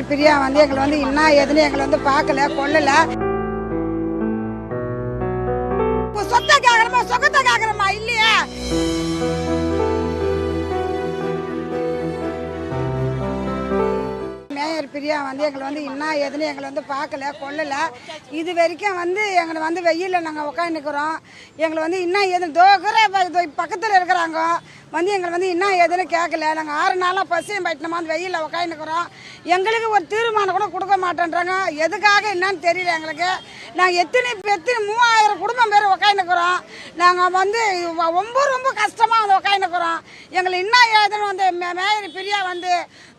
Mayor Priya எங்களை என்ன ஏதுன்னு எங்களை பார்க்கல கொள்ளல. சொத்தை கேட்கறமா சொகத்தை கேட்கறமா இல்லையே. மேயர் பிரியா எங்களை என்ன ஏதுன்னு எங்களை பார்க்கல கொள்ளல. இது வரைக்கும் எங்களை வெயிலில் நாங்கள் உட்காந்துக்கிறோம். எங்களை என்ன ஏதுன்னு பக்கத்தில் இருக்கிறாங்க எங்களை என்ன ஏதுன்னு கேட்கல. நாங்கள் 6 நாளாக பசியும் பயிட்டனமா வெயிலில் உட்காந்துக்கிறோம். எங்களுக்கு ஒரு தீர்மானம் கூட கொடுக்க மாட்டேன்றாங்க. எதுக்காக என்னன்னு தெரியல எங்களுக்கு. நாங்கள் எத்தனை 3000 குடும்பம் பேர் உட்காந்துக்கிறோம். நாங்கள் ரொம்ப கஷ்டமாக உட்காந்துக்கிறோம். எங்களை என்ன ஏதுன்னு மேயர் பிரியா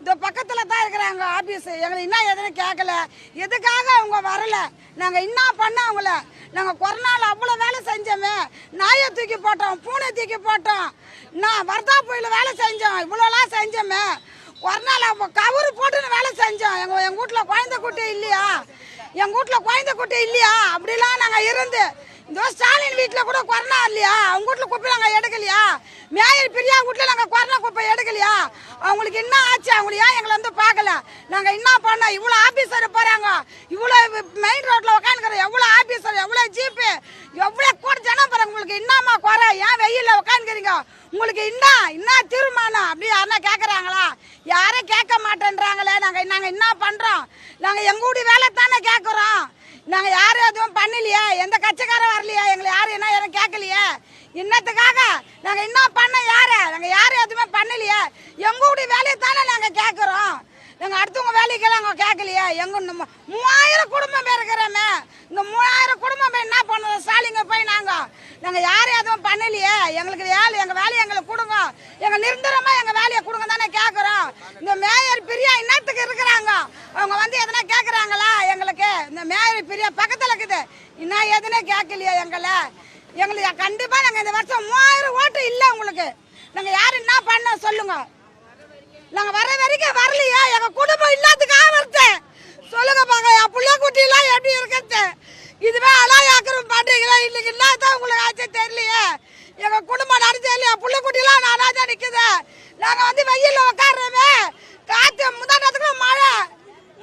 இந்த பக்கத்தில் தான் இருக்கிறாங்க ஆஃபீஸு. எங்களை என்ன ஏதுன்னு கேட்கல. எதுக்காக அவங்க வரல. நாங்கள் என்ன பண்ண அவங்கள. நாங்கள் கொரோனாவில் அவ்வளோ வேலை செஞ்சோமே. நாயை தூக்கி போட்டோம், பூனை தூக்கி போட்டோம், நான் வர்தா புயல வேலை செஞ்சோம், இவ்வளோலாம் செஞ்சோமே. கொரோனாவில் கவுரு போட்டுன்னு வேலை செஞ்சோம். எங்கள் வீட்டில் குழந்தை குட்டி இல்லையா, எங்கள் வீட்டில் குழந்தை குட்டி இல்லையா, அப்படிலாம் நாங்கள் இருந்து இந்த ஸ்டாலின் வீட்டில் கூட கொரோனா இல்லையா, அவங்க வீட்டில் குப்பை நாங்கள் எடுக்கலையா, மேயர் பிரியா வீட்டில் நாங்கள் கொரோனா குப்பை எடுக்கலையா, அவங்களுக்கு என்ன ஆச்சு, அவங்களுக்கு ஏன் எங்களை பார்க்கல. நாங்கள் என்ன பண்ணோம். இவ்வளோ ஆஃபீஸர் போகிறாங்க, இவ்வளோ மெயின் ரோட்டில் உட்காந்துக்கிறோம், எவ்வளோ ஆஃபீஸர், எவ்வளோ ஜீப்பு, எவ்வளோ கூட ஜனம் போகிறாங்க. உங்களுக்கு என்னம்மா குறை, ஏன் வெயிலில் உட்காந்துக்கிறீங்க, உங்களுக்கு என்ன தீர்மானம் அப்படி யாருன்னா கேட்குறாங்களா? யாரும் கேட்க மாட்டேன்றாங்களே. நாங்கள் என்ன பண்ணுறோம். நாங்கள் எங்களுடைய வேலை தானே கேட்குறோம். நாங்கள் யாரும் எதுவும் பண்ணலையே, எந்த கட்சிக்காரன் வரலையா, எங்களை யாரும் யாரும் கேட்கலையே. இன்னத்துக்காக நாங்கள் என்ன பண்ண நாங்கள் யாரும் எதுவுமே பண்ணலையே. எங்களுடைய வேலையை தானே நாங்கள் கேட்குறோம். நாங்கள் அடுத்தவங்க வேலைக்கெல்லாம் நாங்கள் கேட்கலையே. 3000 குடும்பம் பேர் இருக்கிறோமே. இந்த 3000 குடும்பம் பேர் என்ன பண்ணுறோம் ஸ்டாலிங்க போய் நாங்கள் யாரும் எதுவும் பண்ணலையே. எங்களுக்கு எங்கள் வேலையை எங்களுக்கு கொடுங்க, எங்கள் நிரந்தரமாக எங்கள் வேலையை கொடுங்க தானே கேட்குறோம். இந்த மேயர் பிரியா இன்னத்துக்கு இருக்கிறாங்க. அவங்க எதனா கேட்குறாங்களா எங்களுக்கு. இந்த மேயர் பிரியா பக்கத்தில் இருக்குது, இன்னும் எதுனே கேட்கலையா எங்களுக்கு கண்டிப்பாக நாங்கள் இந்த வருஷம் 3000 ஓட்டு இல்லை உங்களுக்கு. நாங்கள் யாரும் என்ன பண்ண சொல்லுங்க. நாங்கள் வர வரைக்கும் வரலையா, எங்கள் குடும்பம் இல்லாததுக்காக வருது சொல்லுங்க பாங்க. என் பிள்ளை குட்டிலாம் எப்படி இருக்கிறது. இதுவே அலாயாக்கிரம் பண்ணுறீங்களா, இன்னைக்கு இல்லாதான் உங்களுக்கு ஆச்சு தெரியலையே. எங்கள் குடும்பம் நடந்தே இல்லையா, பிள்ளை குட்டிலாம் நானாக தான் நிற்குது. நாங்கள் வெயிலில் உட்காடுறோமே, காற்று முந்தாண்டத்துக்கு மழை,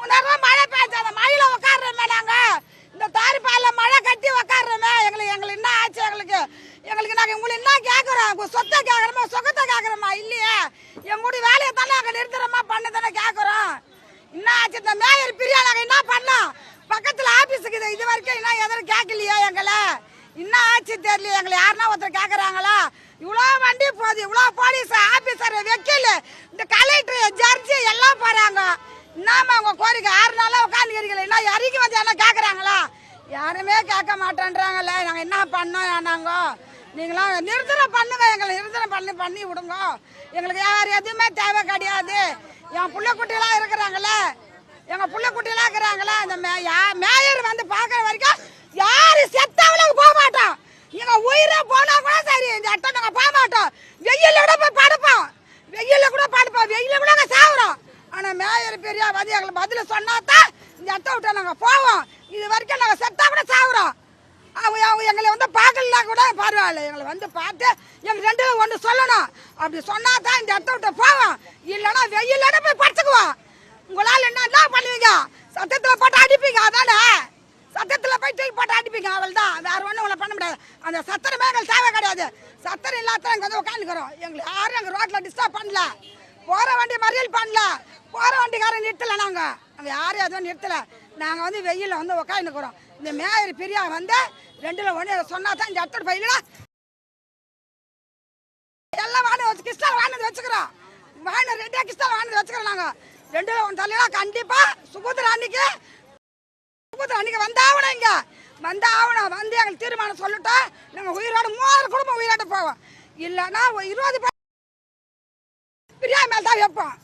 முன்னாடி மழை பெய்ஞ்சு அந்த மழையில் உட்காடுறோமே. நாங்கள் இந்த தாரிப்பாலில் மழை கட்டி உட்காடுறோமே. எங்களுக்கு என்ன ஆச்சு எங்களுக்கு நாங்கள் உங்களை என்ன கேட்குறோம். சொத்தை கேட்குறோமா சொகத்தை கேட்குறோமா இல்லையே. எங்களுடைய வேலையை தானே நாங்கள் நிறுத்துறோமா பண்ண தானே கேட்குறோம். என்ன ஆச்சு இந்த மேயர் பிரியா நாங்கள் என்ன பண்ணோம். பக்கத்தில் ஆஃபீஸுக்கு இது வரைக்கும் என்ன எதுவும் கேட்கலையா எங்களை. என்ன ஆச்சு தெரியல. எங்களை யாருன்னா ஒருத்தர் கேட்குறாங்களா. இவ்வளோ வண்டி போகுது, இவ்வளோ போலீஸ் ஆஃபீஸர் வைக்கல, இந்த கலெக்டர் ஜட்ஜி எல்லாம் போகிறாங்க. என்னம்மா உங்கள் கோரிக்கை 6 நாளாக உட்காந்துக்கிறீங்களா, என்ன இறங்கி என்ன கேட்குறாங்களா. யாருமே கேட்க மாட்டேன்றாங்களே. நாங்கள் என்ன பண்ணோம். நீங்களாம் நிறுத்தனம் பண்ணுங்க, எங்களை நிறுத்தனம் பண்ணி விடுங்க. எங்களுக்கு யார் எதுவுமே தேவை கிடையாது. என் பிள்ளைக்குட்டிலாம் இருக்கிறாங்களே, எங்கள் பிள்ளைக்குட்டிலாம் இருக்கிறாங்களே. இந்த மேயர் பார்க்குற வரைக்கும் யார் செத்தாவளவு போக மாட்டோம். எங்கள் உயிரை போனால் கூட சரி, இந்த இடத்த நாங்கள் போக மாட்டோம். வெயிலில் கூட போய் படுப்போம், வெயிலில் கூட வெயிலில் கூட நாங்கள் சாகுறோம். ஆனால் மேயர் பெரியா எங்களுக்கு பதில் சொன்னாதான் இந்த இடத்த விட்டு நாங்கள் போவோம். இது வரைக்கும் நாங்கள் செத்தா கூட சாகுறோம். அவங்க எங்களை பார்க்கலனா கூட பரவாயில்ல, எங்களை பார்த்து எங்களுக்கு 2 ஒன்று சொல்லணும். அப்படி சொன்னா தான் இந்த இடத்த விட்டு போவோம். இல்லைன்னா வெயிலோட போய் படுத்துக்குவோம். உங்களால் என்ன பண்ணுவீங்க, சத்தத்தில் போட்டு அடிப்பீங்க. அதானே சத்தத்தில் போய் தூக்கி போட்டு அடிப்பீங்க, அவள் தான். வேற ஒன்றும் உங்களை பண்ண முடியாது. அந்த சத்தரமே எங்களுக்கு தேவை கிடையாது. சத்தரம் இல்லாத எங்கள் உட்காந்துக்கிறோம். எங்களுக்கு யாரும் எங்கள் ரோட்டில் டிஸ்டர்ப் பண்ணல, போகிற வண்டி மறியல் பண்ணல, போகிற வண்டிக்காரன் நிறுத்தலை. நாங்கள் யாரும் எதுவும் நிறுத்தலை. நாங்கள் வெயிலில் உட்காந்துக்கிறோம். இந்த மேயர் பிரியா 2ல் 1 சொன்னா தான் இந்த இடத்துல பயில எல்லாம் வாங்கி கிறிஸ்டால் வாங்கி வச்சுக்கிறோம். 2 கிறிஸ்டால் வாங்கி வச்சுக்கிறோம். நாங்கள் 2ல் 1 தலையெல்லாம் கண்டிப்பாக சுகுதிர அன்னைக்கு வந்தாகணும். இங்கே வந்தாகணும். எங்களுக்கு தீர்மானம் சொல்லிட்டோம். நாங்கள் உயிரோட 3000 குடும்பம் உயிரோட போவோம். இல்லைன்னா 20 பிரியா மேல் தான் வைப்போம்.